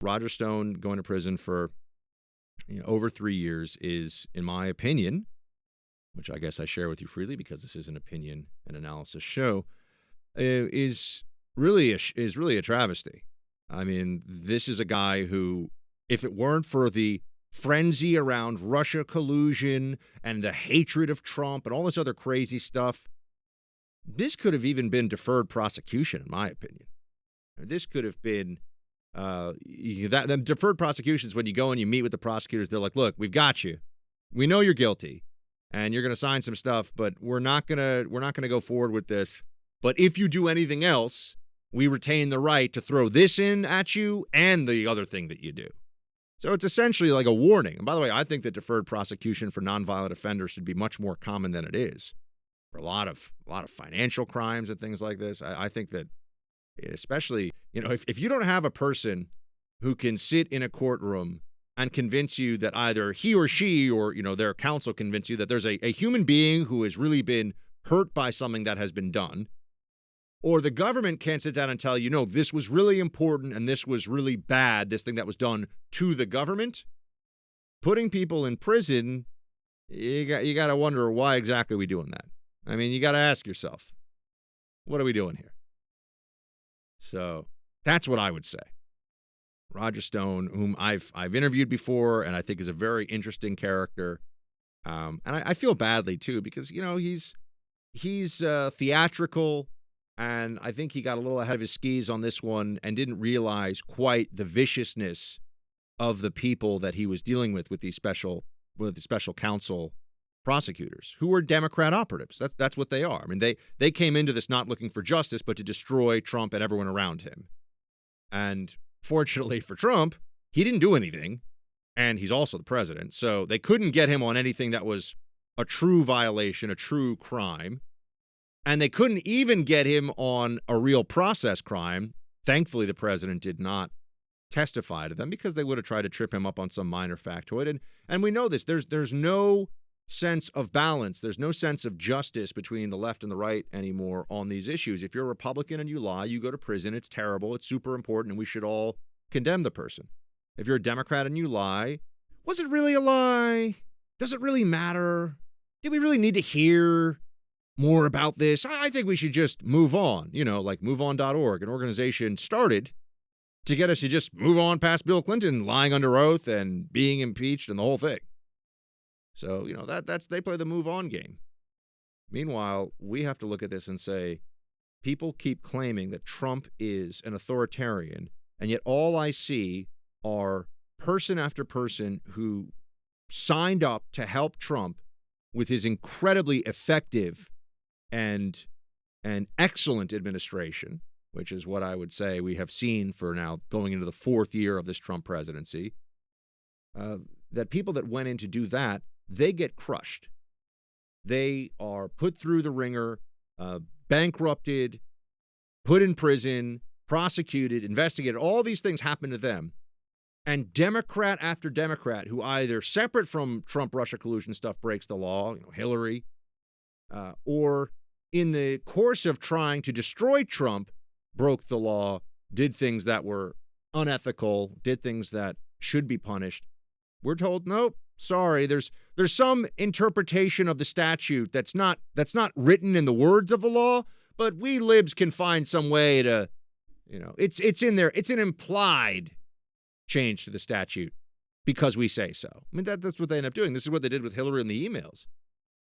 Roger Stone going to prison for over 3 years is, in my opinion, which I guess I share with you freely because this is an opinion and analysis show, is really a travesty. I mean, this is a guy who, if it weren't for the frenzy around Russia collusion and the hatred of Trump and all this other crazy stuff, this could have even been deferred prosecution, in my opinion. This could have been the deferred prosecutions. When you go and you meet with the prosecutors, they're like, "Look, we've got you. We know you're guilty, and you're going to sign some stuff, but we're not gonna go forward with this. But if you do anything else, we retain the right to throw this in at you and the other thing that you do." So it's essentially like a warning. And by the way, I think that deferred prosecution for nonviolent offenders should be much more common than it is. For a lot of financial crimes and things like this, I think that, especially, if you don't have a person who can sit in a courtroom and convince you that either he or she or their counsel convince you that there's a human being who has really been hurt by something that has been done, or the government can't sit down and tell you, no, this was really important and this was really bad, this thing that was done to the government, putting people in prison, you got to wonder, why exactly are we doing that? I mean, you got to ask yourself, what are we doing here? So that's what I would say. Roger Stone, whom I've interviewed before, and I think is a very interesting character. And I feel badly too, because he's theatrical, and I think he got a little ahead of his skis on this one and didn't realize quite the viciousness of the people that he was dealing with the special counsel prosecutors, who were Democrat operatives. That's what they are. I mean, they came into this not looking for justice, but to destroy Trump and everyone around him. And fortunately for Trump, he didn't do anything, and he's also the president. So they couldn't get him on anything that was a true violation, a true crime. And they couldn't even get him on a real process crime. Thankfully, the president did not testify to them, because they would have tried to trip him up on some minor factoid. And we know this. There's no sense of balance. There's no sense of justice between the left and the right anymore on these issues. If you're a Republican and you lie, you go to prison. It's terrible. It's super important, and we should all condemn the person. If you're a Democrat and you lie, was it really a lie? Does it really matter? Do we really need to hear more about this? I think we should just move on. Like MoveOn.org, an organization started to get us to just move on past Bill Clinton lying under oath and being impeached and the whole thing. So, that's they play the move on game. Meanwhile, we have to look at this and say, people keep claiming that Trump is an authoritarian, and yet all I see are person after person who signed up to help Trump with his incredibly effective and excellent administration, which is what I would say we have seen for now going into the fourth year of this Trump presidency, that people that went in to do that, they get crushed. They are put through the ringer, bankrupted, put in prison, prosecuted, investigated. All these things happen to them. And Democrat after Democrat, who either separate from Trump-Russia collusion stuff breaks the law, Hillary, or in the course of trying to destroy Trump, broke the law, did things that were unethical, did things that should be punished. We're told, nope, sorry, there's some interpretation of the statute that's not written in the words of the law, but we libs can find some way to, it's in there. It's an implied change to the statute because we say so. I mean, that's what they end up doing. This is what they did with Hillary and the emails.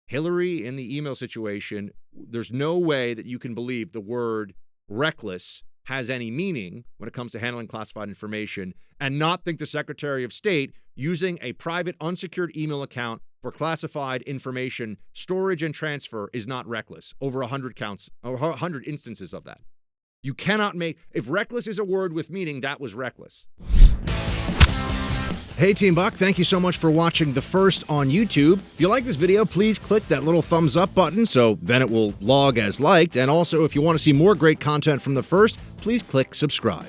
Hillary in the email situation, there's no way that you can believe the word reckless has any meaning when it comes to handling classified information and not think the Secretary of State using a private unsecured email account for classified information storage and transfer is not reckless. Over 100 counts or 100 instances of that. You cannot if reckless is a word with meaning, that was reckless. Hey, Team Buck, thank you so much for watching The First on YouTube. If you like this video, please click that little thumbs up button so then it will log as liked. And also, if you want to see more great content from The First, please click subscribe.